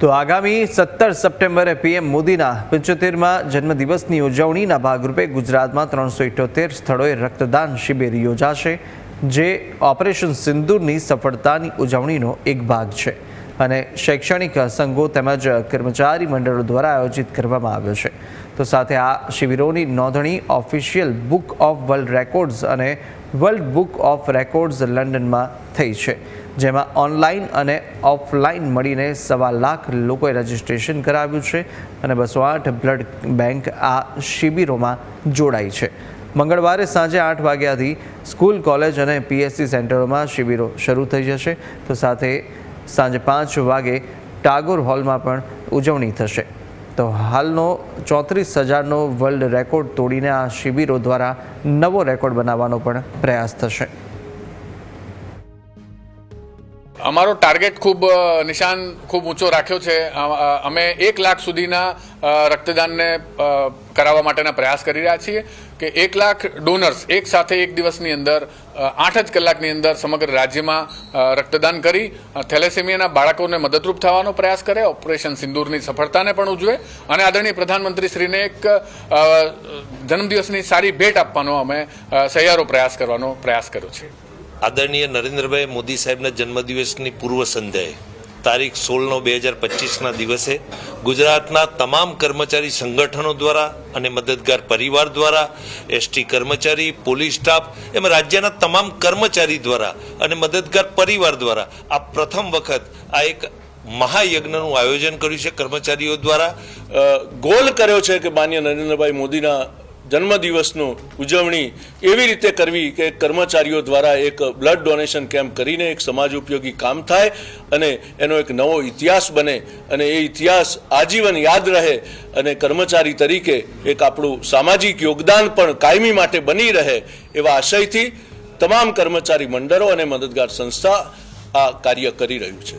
તો આગામી 17 સપ્ટેમ્બરે પીએમ મોદીના 75મા જન્મદિવસની ઉજવણીના ભાગરૂપે ગુજરાતમાં 378 સ્થળોએ રક્તદાન શિબિર યોજાશે, જે ઓપરેશન સિંદૂરની સફળતાની ઉજવણીનો એક ભાગ છે અને શૈક્ષણિક સંઘો તેમજ કર્મચારી મંડળો દ્વારા આયોજિત કરવામાં આવ્યો છે. તો સાથે આ શિબિરોની નોંધણી official book of world records અને વર્લ્ડ બુક ઓફ રેકોર્ડ્સ લંડનમાં થઈ છે, જેમાં ઓનલાઈન અને ઓફલાઈન મળીને 1.25 લાખ લોકોએ રજીસ્ટ્રેશન કરાવ્યું છે અને 208 બ્લડ બેંક આ શિબિરોમાં જોડાઈ છે. મંગળવારે સાંજે 8 વાગ્યાથી સ્કૂલ, કોલેજ અને પીએસસી સેન્ટરોમાં શિબિરો શરૂ થઈ જશે. તો સાથે સાંજે 5 વાગે ટાગોર હોલમાં પણ ઉજવણી થશે. તો હાલનો 34,000નો વર્લ્ડ રેકોર્ડ તોડીને આ શિબિરો દ્વારા નવો રેકોર્ડ બનાવવાનો પણ પ્રયાસ થશે. અમારો ટાર્ગેટ નિશાન ખૂબ ઊંચો રાખ્યો છે. અમે 1 લાખ સુધીના રક્તદાનને કરાવવા માટેના પ્રયાસ કરી રહ્યા છીએ કે 1 લાખ ડોનર્સ એક સાથે એક દિવસની અંદર 8 જ કલાકની અંદર સમગ્ર રાજ્યમાં રક્તદાન કરી થેલેસેમિયાના બાળકોને મદદરૂપ થવાનો પ્રયાસ કરે, ઓપરેશન સિંદૂરની સફળતાને પણ ઉજવે અને આદરણીય પ્રધાનમંત્રી શ્રીને એક જન્મદિવસની સારી ભેટ આપવાનો અમે સહિયારો પ્રયાસ કરવાનો પ્રયાસ કર્યો છે. આદરણીય નરેન્દ્રભાઈ મોદી સાહેબના જન્મદિવસની પૂર્વ સંધ્યાએ તારીખ 16/9/2025ના દિવસે ગુજરાતના તમામ કર્મચારી સંગઠનો દ્વારા અને મદદગાર પરિવાર દ્વારા, એસટી કર્મચારી, પોલીસ સ્ટાફ એમ રાજ્યના તમામ કર્મચારી દ્વારા અને મદદગાર પરિવાર દ્વારા આ પ્રથમ વખત આ એક મહાયજ્ઞનું આયોજન કર્યું છે. કર્મચારીઓ દ્વારા ગોલ કર્યો છે કે માનનીય નરેન્દ્રભાઈ મોદીના જન્મદિવસનું ઉજવણી એવી રીતે કરવી કે કર્મચારીઓ દ્વારા એક બ્લડ ડોનેશન કેમ્પ કરીને એક સમાજ ઉપયોગી કામ થાય અને એનો એક નવો ઇતિહાસ બને અને એ ઇતિહાસ આજીવન યાદ રહે અને કર્મચારી તરીકે એક આપણું સામાજિક યોગદાન પણ કાયમી માટે બની રહે એવા આશયથી તમામ કર્મચારી મંડળો અને મદદગાર સંસ્થા આ કાર્ય કરી રહ્યું છે.